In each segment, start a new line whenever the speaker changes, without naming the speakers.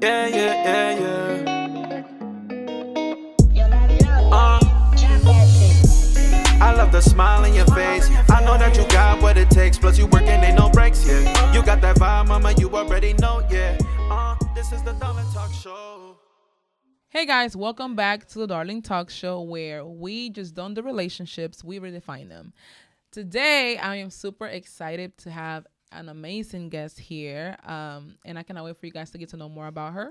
Yeah, yeah, yeah, I love the smile in your face. I know that you got what it takes. Plus you working, ain't no breaks, yeah. You got that vibe, mama, you already know, yeah. This is the Darling Talk Show.
Hey guys, welcome back to the Darling Talk Show where we just don't do relationships, we redefine them. Today, I am super excited to have an amazing guest here, and I cannot wait for you guys to get to know more about her.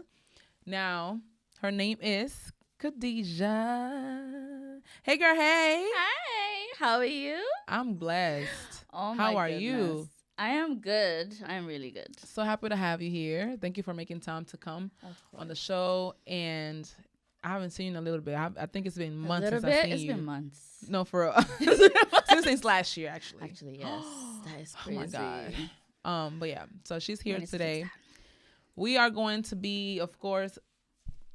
Now, her name is Khadijah. Hey girl, hey.
Hi, how are you?
I'm blessed.
Oh
How
my
are
goodness.
you?
I am good. I'm really good.
So happy to have you here. Thank you for making time to come on the show. And I haven't seen you in a little bit. I think it's been months since I've seen
It's
you.
been months.
No, for since last year, actually.
Actually, yes. That is
Oh
crazy.
my God. But yeah, so she's here
When is
today.
it?
We are going to be, of course,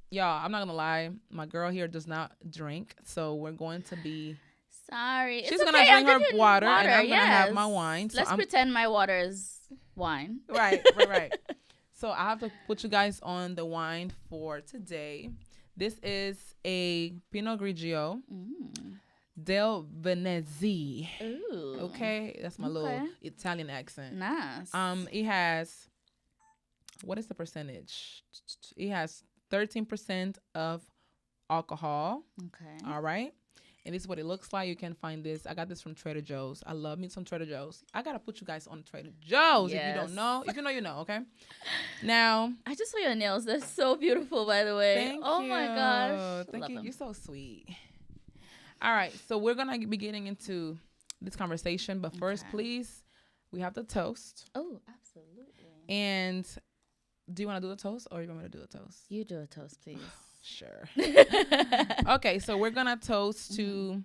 y'all, I'm not gonna lie, my girl here does not drink, so we're going to be
Sorry.
she's
it's
gonna
okay. I'll
drink her
give you
water, and I'm gonna have
yes.
my wine. So
Let's
I'm
pretend my water is wine.
right. So I have to put you guys on the wine for today. This is a Pinot Grigio del Venezia.
Ooh.
Okay, that's my little Italian accent.
Nice.
It has, what is the percentage? It has 13% of alcohol.
Okay.
All right. And this is what it looks like. You can find this. I got this from Trader Joe's. I love me some Trader Joe's. I got to put you guys on Trader Joe's if you don't know. If you know, you know, okay? Now.
I just saw your nails. They're so beautiful, by the way.
Thank
oh
you.
my gosh.
Thank
Love
you.
them.
You're so sweet. All right. So we're going to be getting into this conversation. But first, please, we have the toast.
Oh, absolutely.
And do you want to do the toast or you want me to do the toast?
You do a toast, please.
Sure. Okay, so we're gonna toast to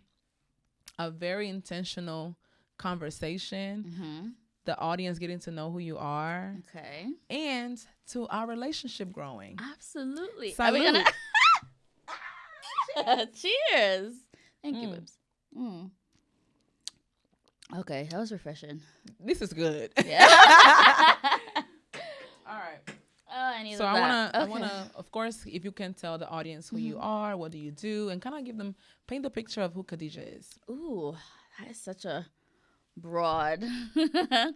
a very intentional conversation, the audience getting to know who you are,
Okay.
and to our relationship growing.
Absolutely.
Salud.
Are we gonna Cheers. Thank you, babes. Okay, that was refreshing.
This is good.
Yeah.
All right.
Oh, I need
So
that.
I wanna, of course, if you can tell the audience who you are, what do you do, and kind of give them, paint the picture of who Khadijah is.
Ooh, that is such a broad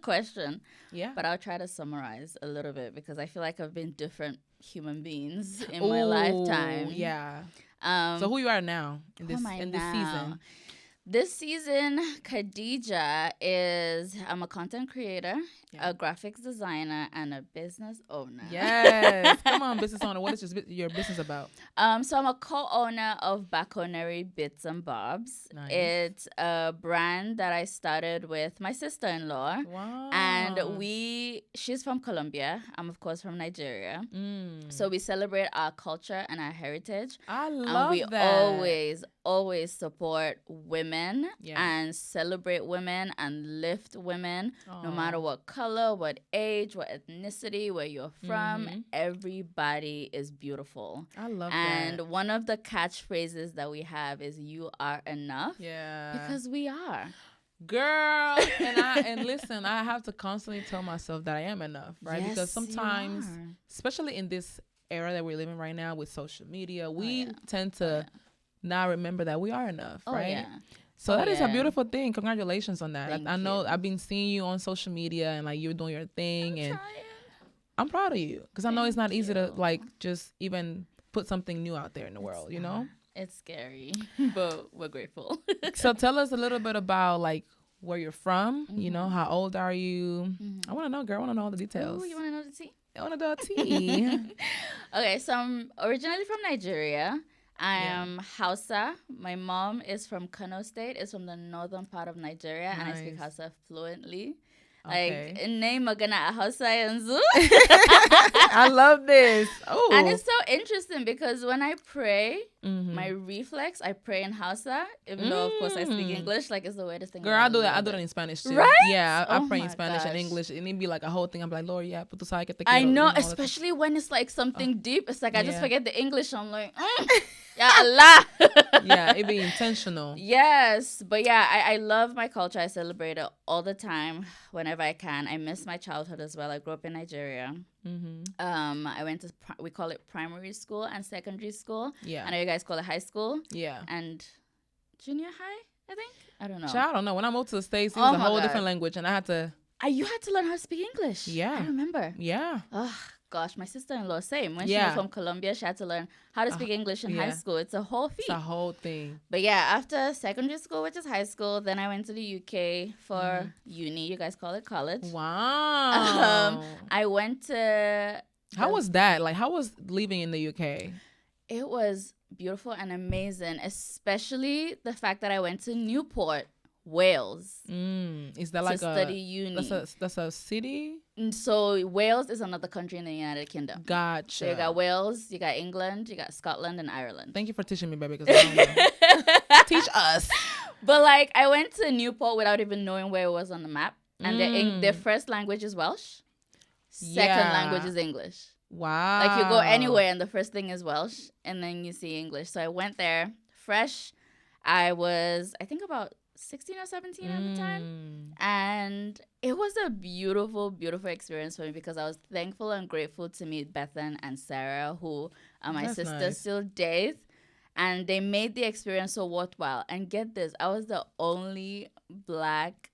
question.
Yeah.
But I'll try to summarize a little bit because I feel like I've been different human beings in my lifetime.
Yeah.
So
So who you are now in this
now?
season?
This season, Khadijah I'm a content creator, a graphics designer, and a business owner.
Yes. Come on, business owner. What is your business about?
So I'm a co-owner of Baconary Bits and Bobs.
Nice.
It's a brand that I started with my sister-in-law.
Wow.
And she's from Colombia. I'm, of course, from Nigeria. So we celebrate our culture and our heritage.
I love
and we
that.
always support women
Yeah.
and celebrate women and lift women, no
Aw.
matter what color, what age, what ethnicity, where you're from. Everybody is beautiful.
I love
And
that.
one of the catchphrases that we have is "You are enough."
Yeah.
Because we are.
Girl, and listen, I have to constantly tell myself that I am enough, right?
Yes,
Because sometimes,
you are.
especially in this era that we're living right now with social media, we tend to not remember that we are enough,
Oh,
right?
yeah.
So that is a
yeah.
beautiful thing. Congratulations on that.
Thank
I know
you.
I've been seeing you on social media and like you're doing your thing, and
Trying.
I'm proud of you because I know it's not easy to
you.
like just even put something new out there in the world, you know?
It's scary, but we're grateful.
So tell us a little bit about like where you're from, you know, how old are you? I want to know, girl. I want to know all the details.
Ooh, you want to know the tea?
I want to know tea.
Okay, so I'm originally from Nigeria. I am Hausa. My mom is from Kano State. It's from the northern part of Nigeria, and I speak
Nice.
Hausa fluently.
Okay.
Like, name magana a Hausa yanzu.
I love this. Oh.
And it's so interesting because when I pray,
Mm-hmm.
my reflex, I pray in Hausa, even though, of course, I speak English. Like, it's the weirdest thing.
Girl, I do that. I do that in Spanish too.
Right?
Yeah, I
Oh
pray in
my
Spanish and
gosh.
English, and it'd be like a whole thing. I'm like, Lord, yeah, but tú sabes que te
I
quiero,
know,
you all the time.
especially when it's like something deep. It's like I just
Yeah.
forget the English. I'm like, Ya Allah.
Yeah, it'd be intentional.
Yes, but yeah, I love my culture. I celebrate it all the time whenever I can. I miss my childhood as well. I grew up in Nigeria. I went to we call it primary school and secondary school.
Yeah.
I know you guys call it high school.
Yeah.
And junior high, I think. I don't know.
I don't know. When I moved to the States, it
Oh
was a
my
whole
God.
different language, and I had to.
You had to learn how to speak English.
Yeah.
I remember.
Yeah.
Oh gosh, my sister-in-law same. When she
Yeah.
moved from Colombia, she had to learn how to speak English in high
yeah.
school. It's a whole feat.
It's a whole thing.
But yeah, after secondary school, which is high school, then I went to the UK for uni. You guys call it college.
Wow.
I went to.
How was that? Like, how was living in the UK?
It was beautiful and amazing, especially the fact that I went to Newport, Wales,
Is that
to
like
study uni.
that's a city?
And so Wales is another country in the United Kingdom.
Gotcha.
So you got Wales, you got England, you got Scotland and Ireland.
Thank you for teaching me, baby. Because I don't know. Teach us.
But like I went to Newport without even knowing where it was on the map. And their first language is Welsh. Second language is English.
Wow.
Like you go anywhere and the first thing is Welsh and then you see English. So I went there fresh. I was, I think about 16 or 17 at the time. And it was a beautiful, beautiful experience for me because I was thankful and grateful to meet Bethan and Sarah, who are my sisters till date. And they made the experience so worthwhile. And get this, I was the only Black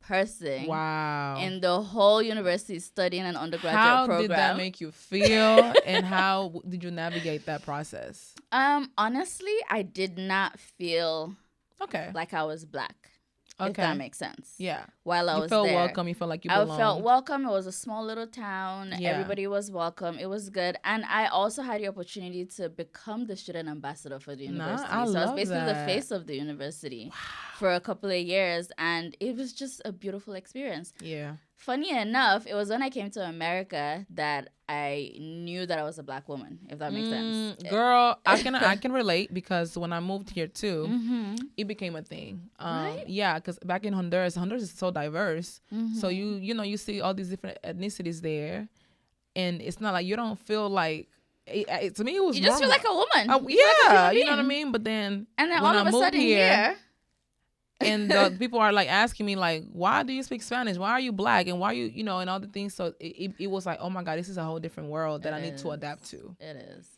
person in the whole university studying an undergraduate program.
How did that make you feel, and how did you navigate that process?
Honestly, I did not feel
okay
like I was Black.
Okay.
If that makes sense.
Yeah.
While I
you
was
felt
there,
welcome. You felt like you belonged.
I felt welcome. It was a small little town.
Yeah.
Everybody was welcome. It was good. And I also had the opportunity to become the student ambassador for the university.
I
so I was
love
basically
that.
the face of the university for a couple of years. And it was just a beautiful experience.
Yeah.
Funny enough, it was when I came to America that I knew that I was a Black woman, if that makes sense.
Girl, I can relate because when I moved here too, it became a thing.
Right?
Yeah, because back in Honduras is so diverse. So you see all these different ethnicities there, and it's not like you don't feel like. To me, it was
you just feel like a woman.
Yeah, you know what I mean. But then
and then
when
all of a sudden here.
And the people are like asking me like, why do you speak Spanish? Why are you Black? And why are you, and all the things. So it was like, oh my God, this is a whole different world that I need to adapt to.
It is.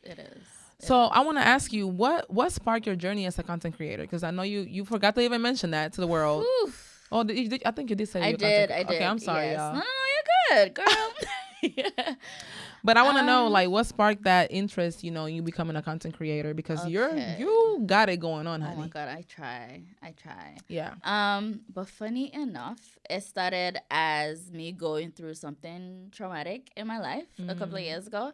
So I want to ask you, what sparked your journey as a content creator? Because I know you forgot to even mention that to the world.
Oof.
Oh, I think you did say
I
did.
Okay,
I'm sorry,
yes.
y'all.
No, you're good, girl. Yeah.
But I want to know, like, what sparked that interest, you becoming a content creator? Because you got it going on, honey.
Oh my God, I try.
Yeah.
But funny enough, it started as me going through something traumatic in my life a couple of years ago.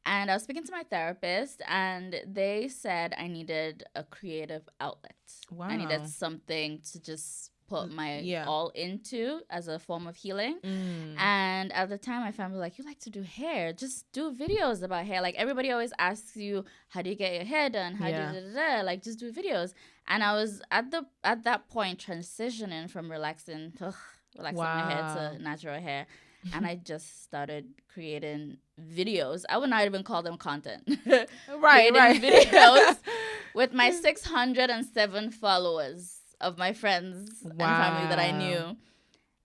And I was speaking to my therapist, and they said I needed a creative outlet.
Wow.
I needed something to just put my all into as a form of healing. And at the time, my family was like, you like to do hair, just do videos about hair. Like everybody always asks you, how do you get your hair done? How do you like just do videos? And I was at that point transitioning from relaxing my hair to natural hair. And I just started creating videos. I would not even call them content.
Right.
Videos with my 607 followers of my friends and family that I knew.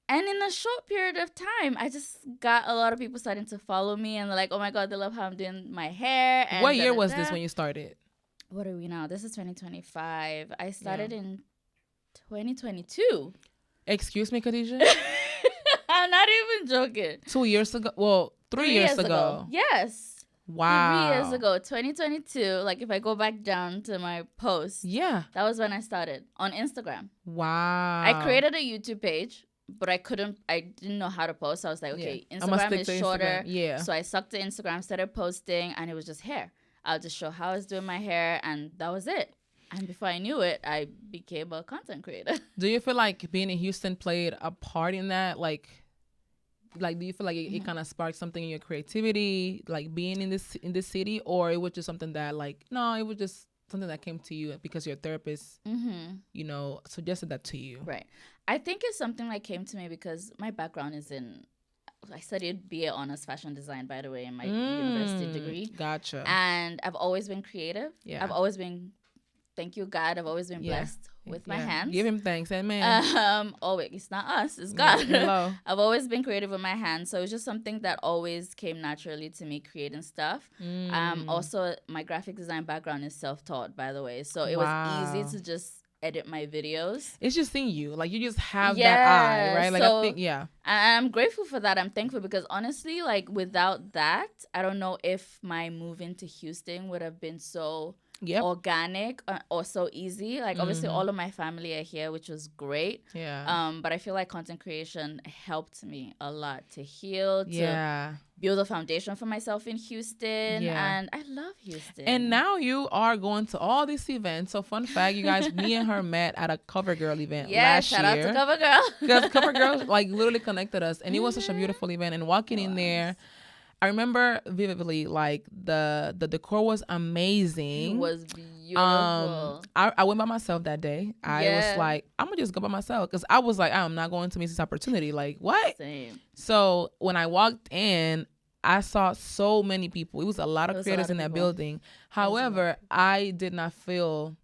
And in a short period of time, I just got a lot of people starting to follow me. And they're like, oh my God, they love how I'm doing my hair. And
what year was this when you started?
What are we now? This is 2025. I started in 2022.
Excuse me, Khadijah?
I'm not even joking.
2 years ago? Well, 3 years ago.
Yes.
Wow.
3 years ago, 2022. Like if I go back down to my post, that was when I started on Instagram.
Wow.
I created a YouTube page, but I didn't know how to post. So I was like, okay, Instagram is shorter.
Yeah.
So I sucked to Instagram, started posting, and it was just hair. I'll just show how I was doing my hair, and that was it. And before I knew it, I became a content creator.
Do you feel like being in Houston played a part in that? Like do you feel like it kind of sparked something in your creativity, like being in this city, or it was just something that no, it was just something that came to you because your therapist, suggested that to you?
Right. I think it's something that came to me because my background is I studied BA honors fashion design, by the way, in my university degree.
Gotcha.
And I've always been creative.
Yeah.
I've always been, thank you, God, I've always been blessed with my hands.
Give him thanks, amen.
Oh wait, it's not us, it's God.
Hello.
I've always been creative with my hands, so it's just something that always came naturally to me, creating stuff. Also, my graphic design background is self-taught, by the way, so it was easy to just edit my videos.
It's just in you, like you just have that eye, right? Like,
so
I think,
I'm grateful for that. I'm thankful because honestly, like without that, I don't know if my move into Houston would have been so organic or so easy. Like obviously all of my family are here, which was great. But I feel like content creation helped me a lot to heal, to build a foundation for myself in Houston. And I love Houston.
And now you are going to all these events. So fun fact, you guys, me and her met at a CoverGirl event last
shout
year.
Out to CoverGirl.
Because CoverGirl like literally connected us, and it was such a beautiful event. And walking in there, I remember vividly, like the decor was amazing.
It was beautiful.
I went by myself that day. I was like, I'm gonna just go by myself because I was like, I'm not going to miss this opportunity. Like what?
Same.
So when I walked in, I saw so many people. It was a lot of creators in that building. However, I did not feel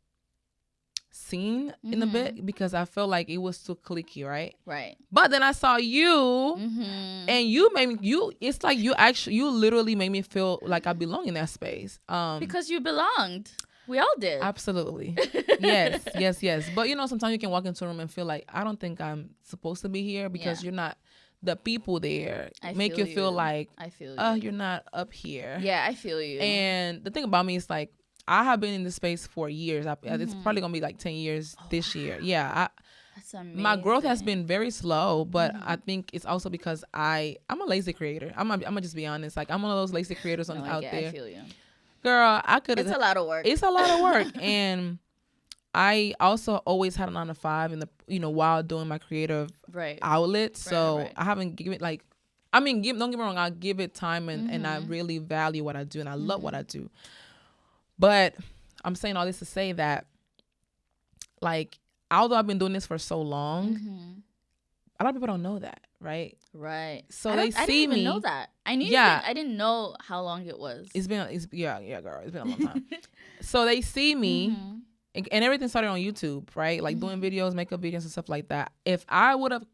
seen in a bit because I felt like it was too cliquey, right?
Right.
But then I saw you, and you made me. It's like you literally made me feel like I belong in that space.
Because you belonged. We all did.
Absolutely. Yes. But sometimes you can walk into a room and feel like I don't think I'm supposed to be here because you're not. The people there make you feel like
I feel you.
You're not up here.
Yeah, I feel you.
And the thing about me is like I have been in this space for years. It's probably gonna be like 10 years this year. Yeah,
that's amazing.
My growth has been very slow, but I think it's also because I'm a lazy creator. I'm gonna just be honest. Like I'm one of those lazy creators out there.
I feel you.
Girl, I could.
It's a lot of work.
It's a lot of work, and I also always had a 9 to 5 in the while doing my creative outlet. So I haven't given it like, don't get me wrong, I give it time and I really value what I do and I love what I do. But I'm saying all this to say that, like, although I've been doing this for so long, a lot of people don't know that, right?
Right.
So they see me.
I didn't even know that. I didn't know how long it was.
It's been girl. It's been a long time. So they see me. And everything started on YouTube, right? Like doing videos, makeup videos and stuff like that. If I would have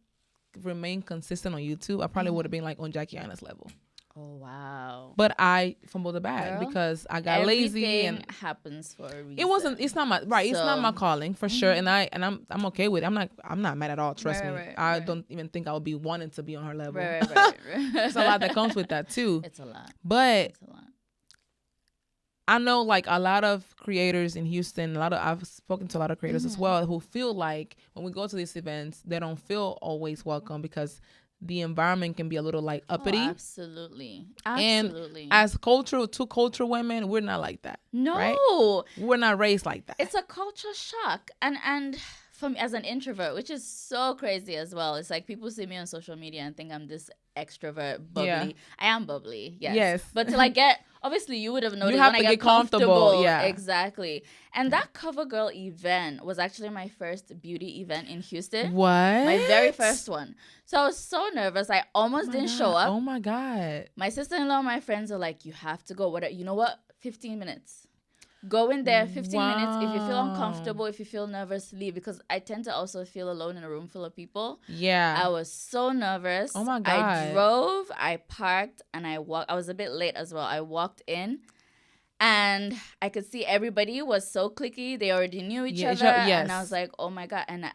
remained consistent on YouTube, I probably would have been like on Jackie Anna's level.
Oh, wow.
But I fumbled the bag because I got lazy and
happens for a reason.
It's not my calling for sure. And I'm okay with it. I'm not mad at all. Trust me. I don't even think I would be wanting to be on her level.
Right.
There's a lot that comes with that too.
It's a lot.
But
it's a lot.
I know like a lot of creators in Houston, I've spoken to a lot of creators as well who feel like when we go to these events, they don't feel always welcome because the environment can be a little like uppity.
Oh, absolutely.
And as two cultural women, we're not like that.
No.
Right? We're not raised like that.
It's a culture shock. And for me as an introvert, which is so crazy as well, it's like people see me on social media and think I'm this extrovert, bubbly. Yeah. I am bubbly, yes. But to like obviously you would have noticed when I get comfortable. Yeah, exactly. And that CoverGirl event was actually my first beauty event in Houston.
What?
My very first one. So I was so nervous. I almost didn't show up.
Oh my God.
My sister-in-law and my friends are like, you have to go. You know what? 15 minutes. Go in there, 15 minutes. If you feel uncomfortable, if you feel nervous, leave. Because I tend to also feel alone in a room full of people.
Yeah.
I was so nervous.
Oh my God.
I drove, I parked, and I walked. I was a bit late as well. I walked in, and I could see everybody was so cliquey. They already knew each other. Yes. And I was like, oh my God. And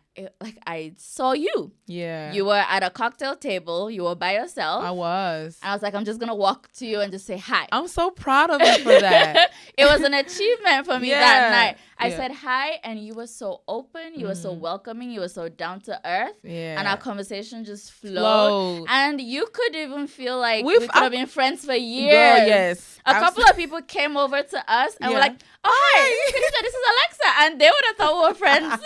I saw you.
Yeah.
You were at a cocktail table. You were by yourself.
I was.
And I was like, I'm just going to walk to you and just say hi.
I'm so proud of you for that.
It was an achievement for me that night. I said hi, and you were so open. You were so welcoming. You were so down to earth. Yeah. And our conversation just flowed. And you could even feel like we could have been friends for years.
Girl, yes.
A couple of people came over to us and were like, oh, hi, this is Alexa. And they would have thought we were friends.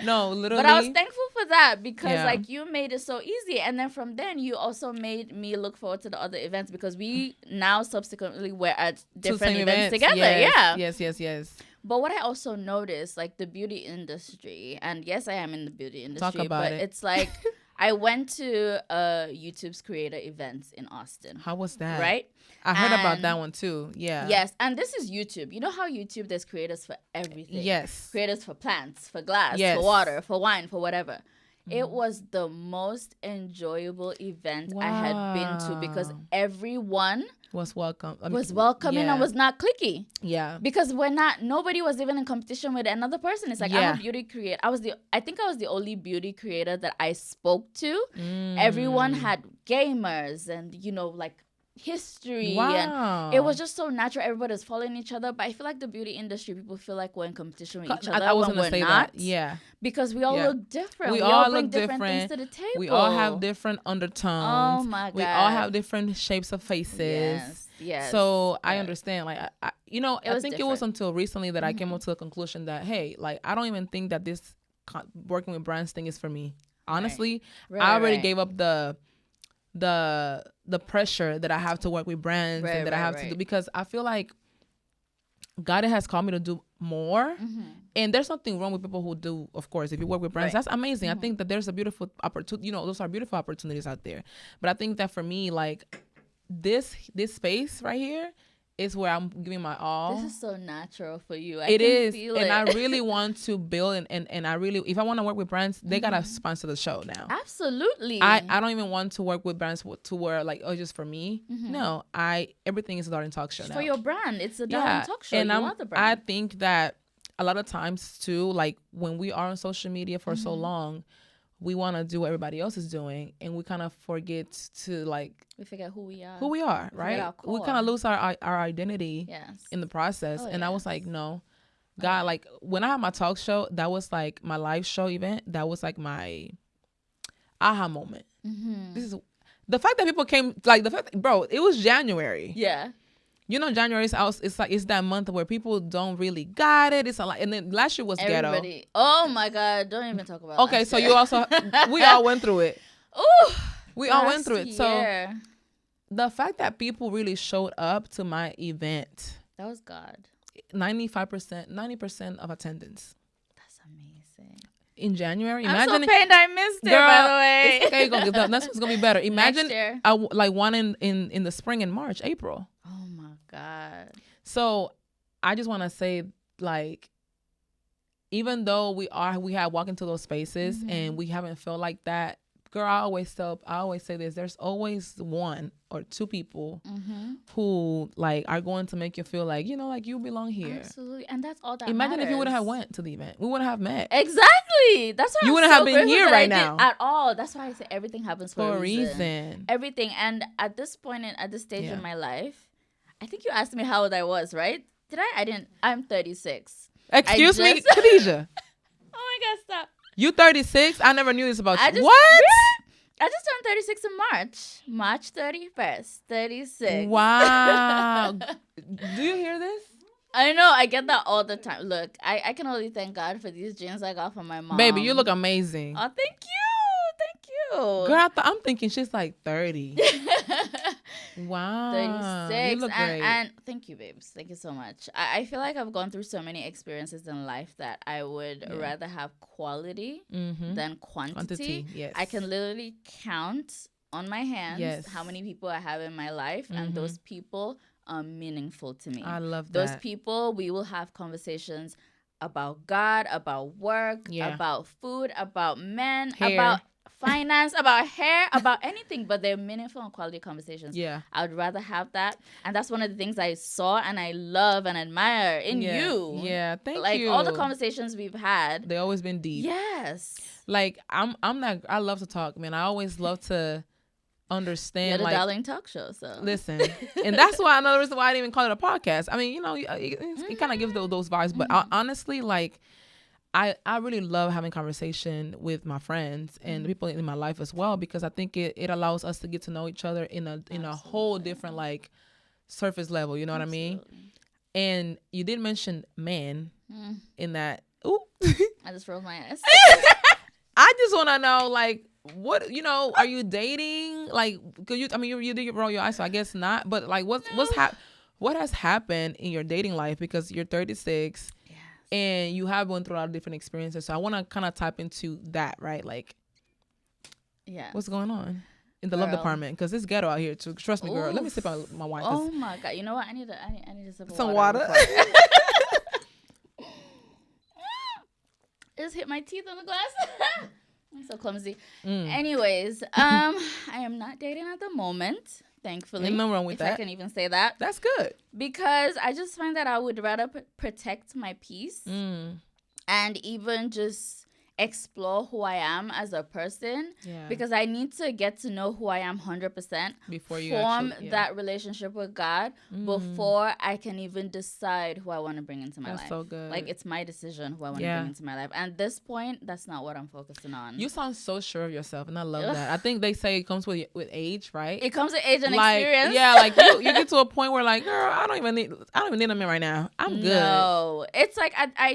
No, literally.
But I was thankful for that because like you made it so easy. And then from then you also made me look forward to the other events because we now subsequently were at different events together.
Yes.
But what I also noticed, like the beauty industry, and yes, I am in the beauty industry, but it's like I went to YouTube's creator events in Austin.
How was that?
Right?
I heard about that one too. Yeah.
Yes, and this is YouTube. You know how YouTube, there's creators for everything.
Yes.
Creators for plants, for glass,
Yes.
for water, for wine, for whatever. It was the most enjoyable event I had been to because everyone
was welcome.
was welcoming and was not cliquey.
Yeah.
Because nobody was even in competition with another person. It's like, I'm a beauty creator. I think I was the only beauty creator that I spoke to. Everyone had gamers and, like, history. And it was just so natural. Everybody was following each other. But I feel like the beauty industry, people feel like we're in competition with each other.
I was
when
going
we're
to say
not.
that. Yeah.
Because we all look different.
We all
bring
look
different things to the table.
We all have different undertones.
Oh my God.
We all have different shapes of faces.
Yes.
So I understand. Like, I think it was
different.
until recently that I came up to the conclusion that, hey, like, I don't even think that this working with brands thing is for me. Honestly, I already gave up the pressure that I have to work with brands and that I have to do, because I feel like God has called me to do more. And there's nothing wrong with people who do, of course. If you work with brands, that's amazing. I think that there's a beautiful opportunity. Those are beautiful opportunities out there. But I think that for me, like, this space right here is where I'm giving my all.
This is so natural for you.
It is. And I really want to build and I really, if I want to work with brands, they got to sponsor the show now.
Absolutely.
I don't even want to work with brands to where, like, oh, just for me. No, everything is a Darling Talk Show now.
For your brand. It's a Darling Talk Show.
And
you want the brand.
I think that a lot of times too, like, when we are on social media for so long, we want to do what everybody else is doing, and we kind of forget to, like,
we forget who we are.
Right? We kind of lose our identity in the process. And I was like, no, God, like, when I had my talk show, that was like my live show event. That was like my aha moment. This is the fact that people came, like, bro, it was January.
Yeah.
January is out. It's that month where people don't really got it. It's a lot. And then last year was ghetto.
Oh my God! Don't even talk about.
Okay, so you also we all went through it.
Ooh,
we all went through it. So the fact that people really showed up to my event,
that was God.
90% of attendance.
That's amazing.
In January,
I'm so pained I missed it. By the way,
it's okay. That's what's gonna be better. Imagine
next year.
Like one in the spring, in March, April.
Oh my God.
So I just want to say, like, even though we have walked into those spaces and we haven't felt like that, girl, I always say this: there's always one or two people who, like, are going to make you feel like, like, you belong here.
Absolutely. And that's all that
Imagine
matters.
if you would have went to the event, we wouldn't have met.
Exactly. That's why
you wouldn't have been here right now
at all. That's why I say everything happens for a
reason.
Everything. And at this point at this stage in my life, I think you asked me how old I was, right? Did I? I didn't. I'm 36.
Excuse me, Khadijah.
Oh my God, stop.
You 36? I never knew this about you.
What?
Really?
I just turned 36 in March. March 31st. 36.
Wow. Do you hear this?
I know. I get that all the time. Look, I can only thank God for these genes I got from my mom.
Baby, you look amazing.
Oh, thank you. Thank you.
Girl, I'm thinking she's like 30. Wow.
36.
You look great.
And thank you, babes. Thank you so much. I feel like I've gone through so many experiences in life that I would rather have quality than quantity.
Yes.
I can literally count on my hands how many people I have in my life, and those people are meaningful to me.
I love that.
Those people, we will have conversations about God, about work, about food, about men, about finance, about hair, about anything, but they're meaningful and quality conversations. Yeah. I would rather have that. And that's one of the things I saw and I love and admire in you.
Yeah, thank you.
Like, all the conversations we've had.
They always been deep.
Yes.
Like, I love to talk, man. I always love to understand.
You're the
like,
Darling Talk Show, so.
Listen. And that's why another reason why I didn't even call it a podcast. I mean, it kind of gives those vibes. But honestly, like, I really love having conversation with my friends and people in my life as well, because I think it allows us to get to know each other in a whole different, like, surface level. You know what I mean? And you did mention men in that. Ooh.
I just rolled my eyes.
I just want to know, like, what, are you dating? Like, cause you did roll your eyes, so I guess not. But, like, what has happened in your dating life? Because you're 36. And you have went through a lot of different experiences. So I want to kind of tap into that, right? Like,
Yeah.
What's going on in the love
Girl.
department? Because it's ghetto out here too. Trust me, girl. Let me
Oof.
sip on my wine.
Oh my god! You know what? I need to sip of
Some
water.
water.
Just hit my teeth on the glass. I'm so clumsy. Anyways, I am not dating at the moment. Thankfully,
Ain't nothing wrong with
if
that.
I can even say that.
That's good.
Because I just find that I would rather protect my peace and even just explore who I am as a person.
Yeah.
Because I need to get to know who I am 100%
Before you
form
actually,
that relationship with God before I can even decide who I want to bring into my life.
That's so good.
Like, it's my decision who I want to bring into my life. And at this point, that's not what I'm focusing on.
You sound so sure of yourself, and I love that. I think they say it comes with age, right?
It comes with age and
like,
experience.
Yeah, like you get to a point where like, girl, I don't even need a man right now. I'm good.
No, it's like I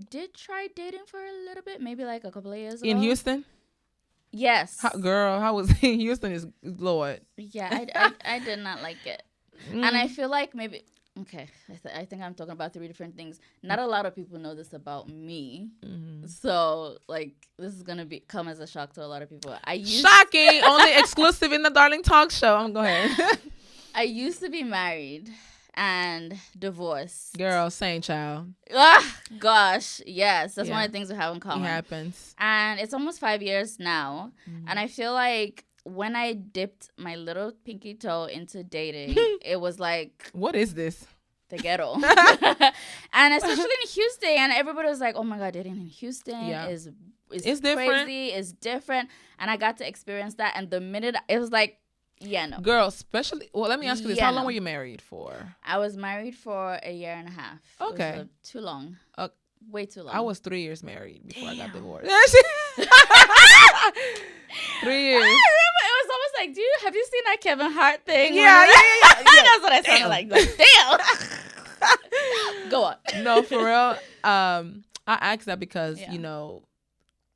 did try dating for a little bit, maybe like a couple of years ago.
In Houston?
Yes.
Girl, how was Houston is Lord.
Yeah, I did not like it. And I feel like maybe, okay, I think I'm talking about 3 different things. Not a lot of people know this about me. So, like, this is going to come as a shock to a lot of people.
Shocking! Only exclusive in the Darling Talk Show. Go ahead.
I used to be married and divorced.
Girl, same child.
Gosh, yes. That's one of the things we have in common.
It happens.
And it's almost 5 years now. And I feel like when I dipped my little pinky toe into dating, it was like...
What is this?
The ghetto. And especially in Houston. And everybody was like, oh my God, dating in Houston is
it's
crazy.
Different.
It's different. And I got to experience that. And the minute it was like, yeah, no.
Girl, especially... Well, let me ask you this.
Yeah,
How long were you married for?
I was married for 1.5 years.
Okay.
It was, too long. Way too long.
I was 3 years married before I got divorced. 3 years.
I remember it was almost like, have you seen that Kevin Hart thing?
Yeah.
That's what I sounded like. Damn. Go on.
No, for real. I asked that because, you know,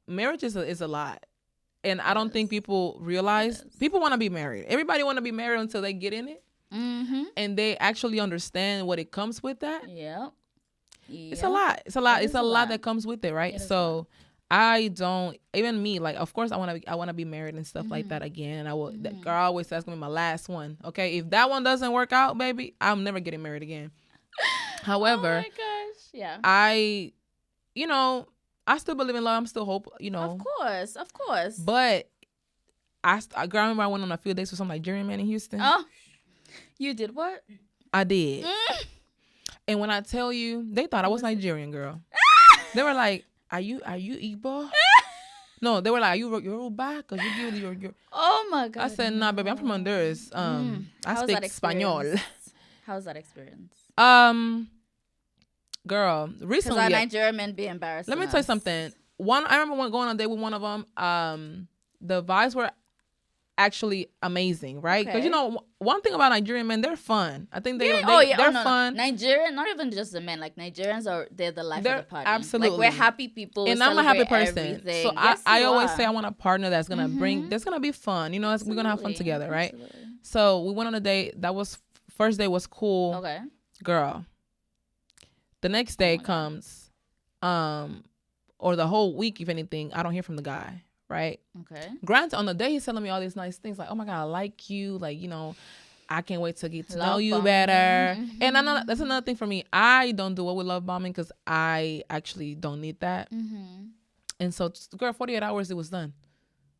marriage is a lot. And I don't think people realize people want to be married. Everybody want to be married until they get in it. And they actually understand what it comes with that.
Yep.
It's a lot. It's a lot. It's a lot that comes with it, right? So I don't, even me, like, of course I want to be married and stuff like that again. And I will, that girl always says, it's going to be my last one. Okay. If that one doesn't work out, baby, I'm never getting married again. However,
oh my gosh. Yeah.
I still believe in love. I'm still hope,
Of course.
But I remember I went on a few dates with some Nigerian man in Houston.
Oh, you did what?
I did. And when I tell you, they thought I was Nigerian, girl. They were like, Are you Igbo? No, they were like, Are you Yoruba? Because you give your.
Oh my God.
I said, Nah, baby, I'm from Honduras. I speak Espanol.
How's that experience?
Girl, recently.
Because our Nigerian men be embarrassed.
Let me tell you something. I remember going on a date with one of them. The vibes were actually amazing, right? Because one thing about Nigerian men, they're fun. I think they're fun.
Nigerian, not even just the men. Like Nigerians they're the life of the party.
Absolutely,
like we're happy people,
and I'm a happy person.
Everything.
So
yes,
I always say I want a partner that's gonna that's gonna be fun. We're gonna have fun together, right?
Absolutely.
So we went on a date. First day was cool.
Okay,
girl. The next day comes, or the whole week, if anything, I don't hear from the guy. Right.
Okay.
Granted, on the day he's telling me all these nice things, like, "Oh my God, I like you. Like, I can't wait to get to know you better." And I know that's another thing for me. I don't do well with love bombing because I actually don't need that. And so, girl, 48 hours, it was done.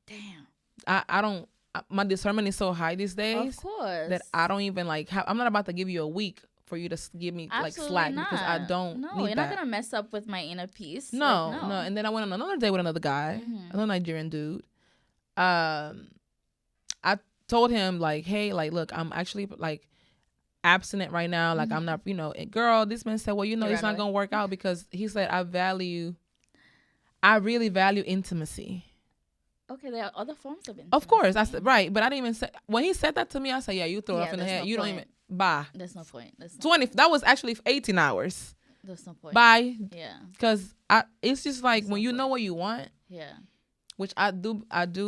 Damn.
I don't. My discernment is so high these days.
Of course.
That I don't even I'm not about to give you a week for you to give me slack because I don't need that.
No, you're not gonna mess up with my inner peace.
No. And then I went on another day with another guy, another Nigerian dude. I told him like, hey, like, look, I'm actually like abstinent right now. Like I'm not, and girl, this man said, well, it's not gonna work out because he said, I really value intimacy.
Okay, there are other forms of intimacy.
Of course, I said right, but I didn't even say when he said that to me. I said, yeah, you throw it off in the head. You don't even. Bye.
There's no point.
20. That was actually 18 hours.
There's no point.
Bye.
Yeah.
Because it's just like when you know what you want.
Yeah.
Which I do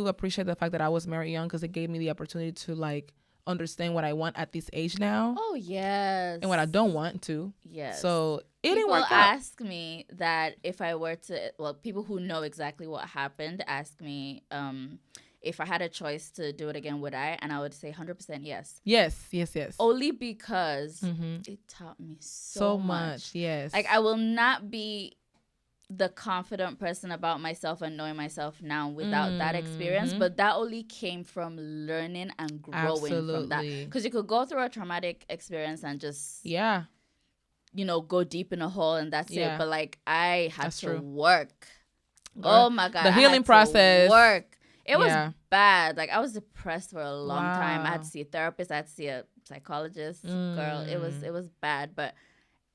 appreciate the fact that I was married young because it gave me the opportunity to like understand what I want at this age now.
Oh yes.
And what I don't want to.
Yes.
So it didn't work out.
People ask me that if I were to, people who know exactly what happened ask me, if I had a choice to do it again, would I? And I would say 100% yes.
Yes.
Only because it taught me so much.
Yes.
Like, I will not be the confident person about myself and knowing myself now without that experience. But that only came from learning and growing from that. Because you could go through a traumatic experience and just, go deep in a hole and that's it. But like, I had to work. Oh my God.
The healing process.
Work. It was bad. Like, I was depressed for a long time. I had to see a therapist. I had to see a psychologist. Girl, it was bad. But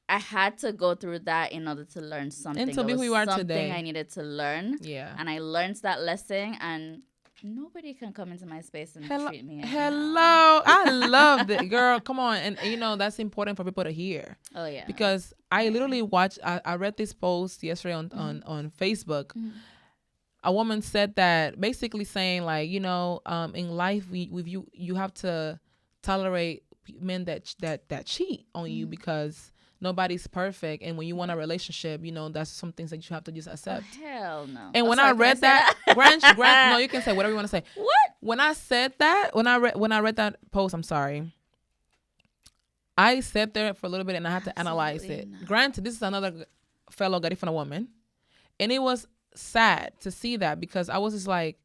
I had to go through that in order to learn something.
And to be who you are today.
Something I needed to learn.
Yeah.
And I learned that lesson, and nobody can come into my space and treat me.
Hello. I love it. Girl, come on. And, that's important for people to hear.
Oh, yeah.
Because I literally I read this post yesterday on Facebook. A woman said that, basically saying, like, in life, you have to tolerate men that cheat on you because nobody's perfect, and when you want a relationship, that's some things that you have to just accept.
Oh, hell no.
And when I read that, Grant, no, you can say whatever you want to say.
What?
When I said that, when I read that post, I'm sorry, I sat there for a little bit and I had to analyze it. Granted, this is another fellow got it from a woman, and it was sad to see that, because I was just like,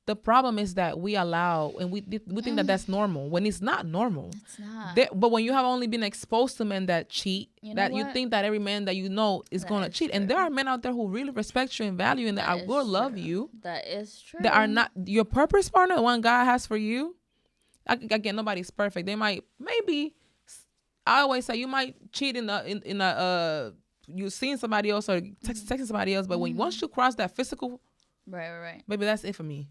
the problem is that we allow and we think that that's normal when it's not normal.
It's not.
But when you have only been exposed to men that cheat, you think that every man that is going to cheat. True. And there are men out there who really respect you and value you and that will love you.
That is true.
That are not your purpose partner, the one God has for you. Again, nobody's perfect. They might, maybe, I always say you might cheat in a you've seen somebody else or texting somebody else, but once you cross that physical,
right,
maybe that's it for me.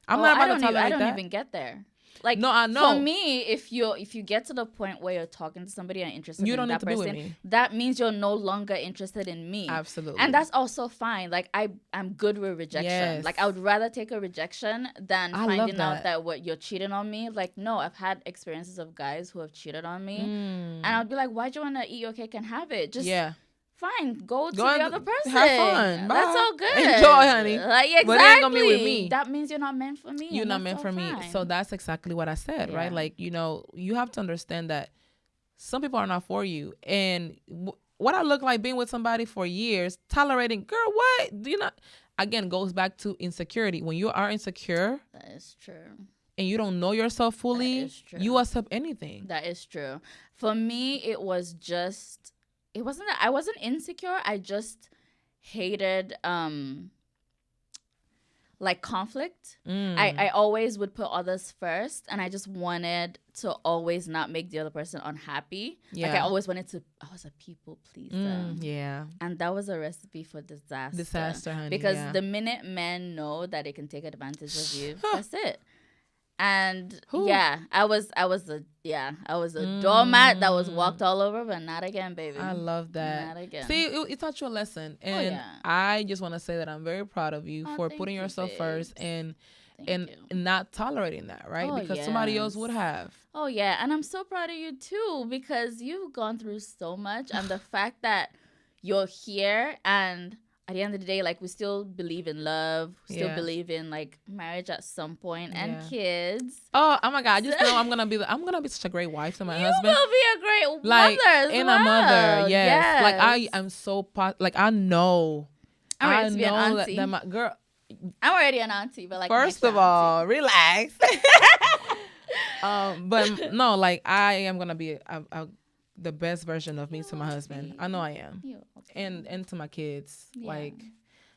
I'm not about to tolerate that.
I don't even get there. Like,
no, I know.
For me, if you get to the point where you're talking to somebody and interested in that person,
be with me.
That means you're no longer interested in me.
Absolutely.
And that's also fine. Like, I'm good with rejection. Yes. Like, I would rather take a rejection than finding out that you're cheating on me. Like, no, I've had experiences of guys who have cheated on me. And I'd be like, why'd you want to eat your cake and have it? Just fine, go to the other person.
Have fun. Bye.
That's all good.
Enjoy, honey.
Like, exactly.
But it ain't gonna be with me.
That means you're not meant for me.
You're not meant for me. So that's exactly what I said, right? Like, you have to understand that some people are not for you. And what I look like being with somebody for years, tolerating, girl, what? Again, goes back to insecurity. When you are insecure.
That is true.
And you don't know yourself fully, you accept anything.
That is true. For me, it was just... It wasn't that I wasn't insecure. I just hated like conflict. I always would put others first, and I just wanted to always not make the other person unhappy. Yeah. Like, I always wanted to. I was a people pleaser.
Yeah.
And that was a recipe for disaster.
Disaster, honey.
Because the minute men know that they can take advantage of you, that's it. And I was a doormat that was walked all over, but not again, baby.
I love that.
Not again.
See, it taught you a lesson, and I just want to say that I'm very proud of you for putting yourself first and not tolerating that, right? Because somebody else would have.
Oh yeah, and I'm so proud of you too, because you've gone through so much, and the fact that you're here and at the end of the day, like, we still believe in love, still believe in like marriage at some point and kids.
Oh my God! I just know I'm gonna be such a great wife to my husband.
You will be a great mother as well.
A mother. Yes. Like, I am so I know.
I'm ready to be an auntie.
That my girl.
I'm already an auntie, but like,
first of all, relax. But no, like, I am gonna be the best version of me to my husband. I know I am. And to my kids. Like,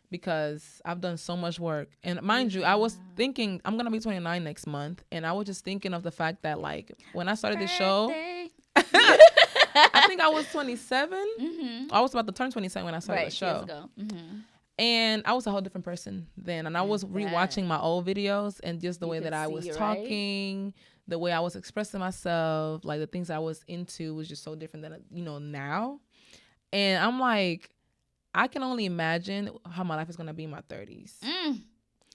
because I've done so much work. And mind you, I was thinking I'm gonna be 29 next month, and I was just thinking of the fact that, like, when I started this show, I think I was 27. I was about to turn 27 when I started the show.
Years ago.
And I was a whole different person then. And I was rewatching my old videos, and just the way that I was talking, the way I was expressing myself, like, the things I was into was just so different than, now. And I'm like, I can only imagine how my life is going to be in my 30s.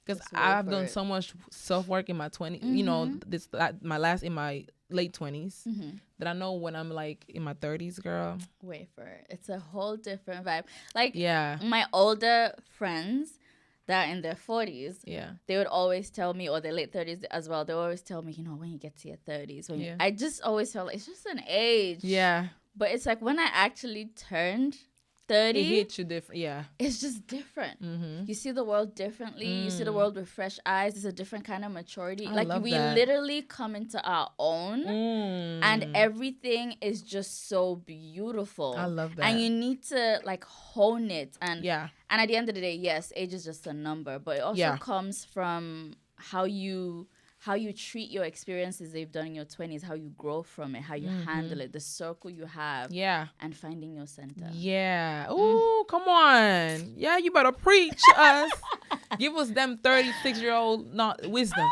Because I've done so much self-work in my 20s, in my late 20s, that I know when I'm, like, in my 30s, girl.
Wait for it. It's a whole different vibe. Like, my older friends, that in their 40s,
Yeah.
they would always tell me, or their late 30s as well, they would always tell me, you know, when you get to your 30s, I just always felt like it's just an age.
Yeah.
But it's like when I actually turned 30,
It hits you different. Yeah.
it's just different.
Mm-hmm.
You see the world differently. You see the world with fresh eyes. It's a different kind of maturity.
I
Like
love
we
that.
literally come into our own, and everything is just so beautiful.
I love that.
And you need to like hone it. And
Yeah.
and at the end of the day, yes, age is just a number, but it also
Yeah.
comes from how you treat your experiences that you've done in your 20s, how you grow from it, how you handle it, the circle you have,
Yeah.
and finding your center.
Yeah. Ooh, come on. Yeah, you better preach to us. Give us them 36-year-old not wisdom.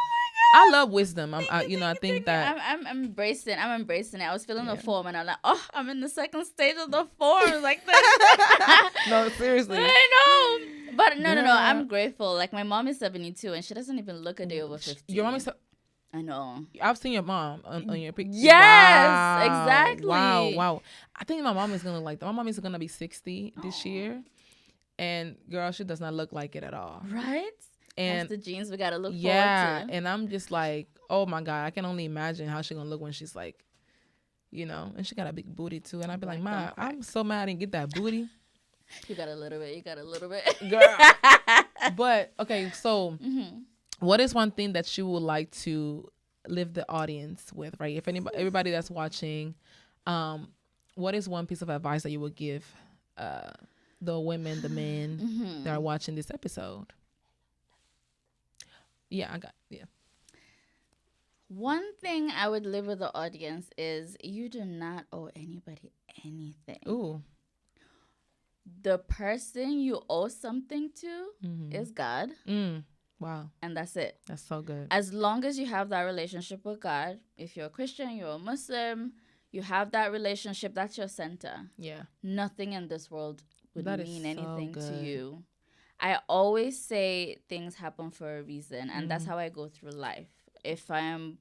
I love wisdom. I think that
I'm embracing it. I was filling the form and I'm like, oh, I'm in the second stage of the form. Like that.
no, seriously.
I know. But no.
Yeah.
I'm grateful. Like my mom is 72 and she doesn't even look a day over 50.
Your mom is.
I know.
I've seen your mom on your picture.
Yes,
Wow.
exactly.
Wow. I think my mom is gonna like that. My mom is gonna be 60 this year, and girl, she does not look like it at all.
Right?
And
that's the genes we gotta look
yeah,
forward to.
and I'm just like, oh my god, I can only imagine how she's gonna look when she's like, and she got a big booty too. And I'd be like, Ma, I'm so mad I didn't get that booty.
You got a little bit.
Girl. But okay, so what is one thing that you would like to leave the audience with, right? If everybody that's watching, what is one piece of advice that you would give the women, the men that are watching this episode? Yeah.
One thing I would leave with the audience is you do not owe anybody anything.
Ooh.
The person you owe something to is God.
Wow.
And that's it.
That's so good.
As long as you have that relationship with God, if you're a Christian, you're a Muslim, you have that relationship, that's your center.
Yeah.
Nothing in this world would
That is
mean
so
anything to
good.
you. I always say things happen for a reason, and that's how I go through life. If I'm,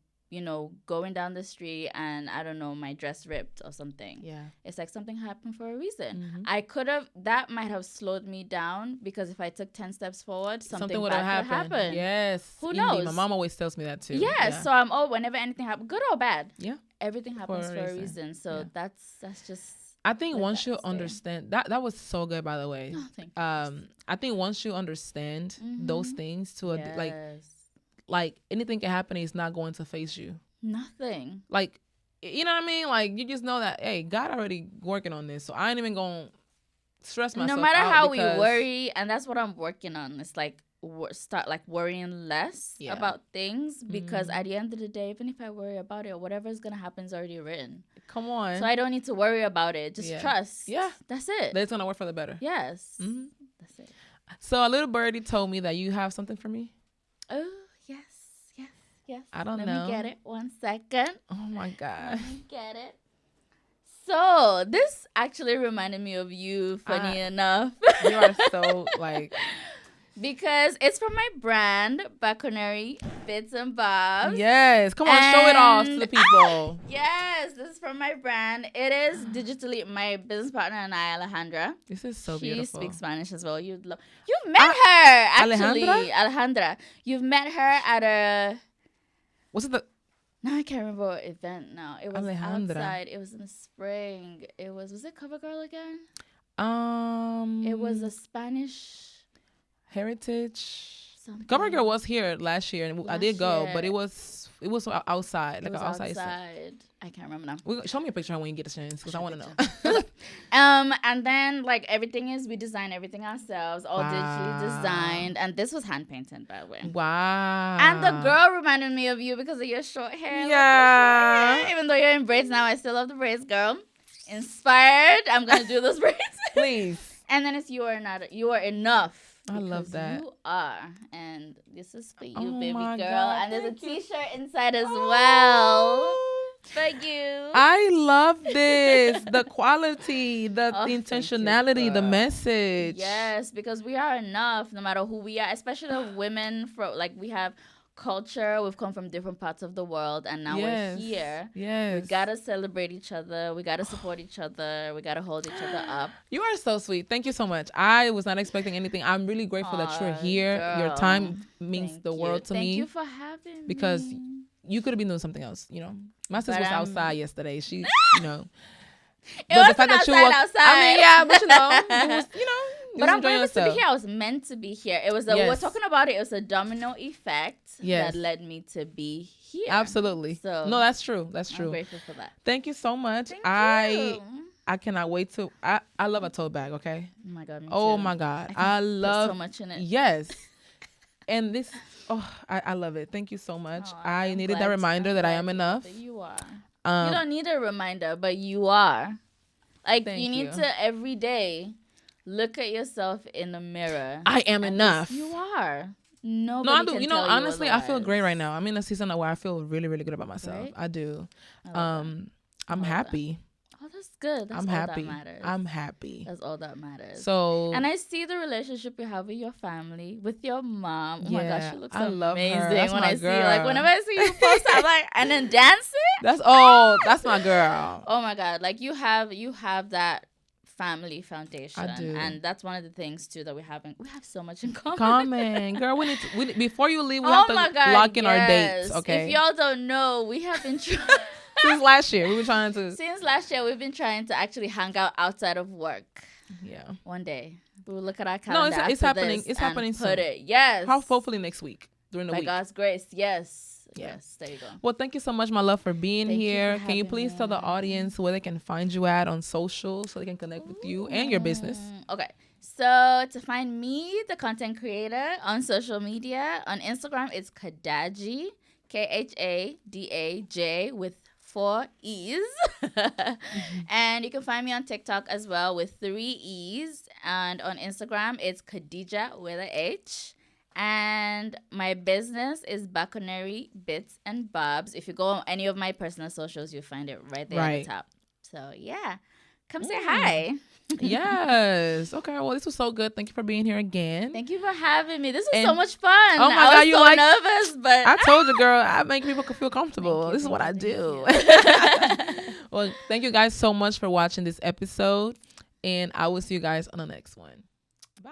going down the street and I don't know, my dress ripped or something.
Yeah.
It's like something happened for a reason. That might have slowed me down because if I took 10 steps forward, something
would
bad
have
could happen.
Yes.
Who
Indeed.
knows?
My mom always tells me that too.
Yeah. So whenever anything happens, good or bad,
Yeah.
everything happens for a reason. So that's just.
I think
Let
once
that
you
stay.
understand that was so good, by the way.
Oh, thank you.
I think once you understand those things to
Yes.
like anything can happen, it's not going to face you.
Nothing.
Like, you know what I mean? Like, you just know that, hey, God already working on this, so I ain't even gonna stress myself.
No matter
out
how we
because-
worry, and that's what I'm working on. It's like start like worrying less
Yeah.
about things because at the end of the day, even if I worry about it, whatever is gonna happen is already written.
Come on.
So I don't need to worry about it. Just
Yeah.
trust.
Yeah.
That's it.
That's gonna work for the better.
Yes.
Mhm.
That's it.
So a little birdie told me that you have something for me.
Oh yes.
I don't
Let
know.
me get it. 1 second.
Oh my God.
Let me get it. So this actually reminded me of you, funny enough.
You are so like.
Because it's from my brand, Baconary Bits and Bobs.
Yes. Come on, show it off to the people.
Yes, this is from my brand. It is digitally my business partner and I, Alejandra.
This is so
She
beautiful.
speaks Spanish as well. You've met her actually,
Alejandra?
Alejandra. You've met her at a.
What's it?
No, I can't remember what event now. It was
Alejandra.
outside. It was in the spring. Was it CoverGirl again?
It
It was a Spanish
Heritage.
something.
CoverGirl was here last year, and I did go,
year.
but it was outside,
It
like
was
an outside.
outside. I can't remember now.
Show me a picture when you get a chance, because I want to know.
And then like everything is we design everything ourselves, all digitally designed, and this was hand painted, by the way.
Wow.
And the girl reminded me of you because of your short hair.
Yeah.
Even though you're in braids now, I still love the braids, girl. Inspired. I'm gonna do those braids.
Please.
And then it's you are enough.
I love
Because
that.
You are, and this is for you,
Oh
baby
my
girl.
God,
And there's a
thank you.
T-shirt inside as well. For you.
I love this. The quality, the
Oh, thank you,
intentionality, the
girl.
message.
Yes, because we are enough no matter who we are, especially the women. We have culture. We've come from different parts of the world, and now we're here.
Yes.
We gotta celebrate each other. We gotta support each other. We gotta hold each other up.
You are so sweet. Thank you so much. I was not expecting anything. I'm really grateful that you're here.
Girl.
Your time means the world to me.
Thank you for having
because
me.
you could have been doing something else. You know, my sister was outside yesterday. She, you know,
it wasn't outside.
I mean, yeah, but it was,
but I'm grateful to be here. I was meant to be here. It was we were talking about it. It was a domino effect that led me to be here.
Absolutely. So no, that's true. That's true.
I'm grateful for that.
Thank you so much.
Thank you.
I cannot wait to. I love a tote bag. Okay.
Oh my god. Me
oh
too.
my god.
I
love
so much in it.
Yes. And this. I love it. Thank you so much. I needed that reminder that I am enough.
You are. You don't need a reminder, but you are. Like you need to every day look at yourself in the mirror.
I am enough.
You are. Nobody
no, I do.
Can
you know,
tell
honestly,
you
I feel great right now. I'm in a season where I feel really, really good about myself.
Right?
I do. I'm happy.
Oh, that's good. That's
I'm
all
happy.
That matters.
I'm happy.
That's all that matters.
So,
and I see the relationship you have with your family, with your mom. Oh my gosh, she looks
I love
amazing.
her. That's
when
my
I
girl.
see, like, whenever I see you post, I'm like, and then dancing.
That's my girl.
Oh my god, like you have that family foundation.
I do.
And that's one of the things too that we have so much in common.
Girl, we need before you leave, we have to lock in our dates. Okay.
If y'all don't know, we have been
since last year. Since
last year, we've been trying to actually hang out outside of work.
Yeah.
One day we'll look at our calendar.
No, it's happening. It's happening soon.
Put it. Yes.
Hopefully next week during the week.
By God's grace. Yes.
Yeah.
Yes, there you go.
Well, thank you so much, my love, for being here.
Can
you please tell the audience where they can find you at on social so they can connect with you and your business?
Okay. So to find me, the content creator, on social media, on Instagram, it's Khadaj, Khadaj with 4 E's. And you can find me on TikTok as well with 3 E's. And on Instagram, it's Khadija with a H. And my business is Baconary Bits and Bobs. If you go on any of my personal socials, you'll find it right there at the top. So yeah, come say hi.
Yes. Okay. Well, this was so good. Thank you for being here again.
Thank you for having me. This was so much fun.
Oh my God,
you so nervous, but
I told you, girl, I make people feel comfortable. This is what I do. Well, thank you guys so much for watching this episode, and I will see you guys on the next one. Bye.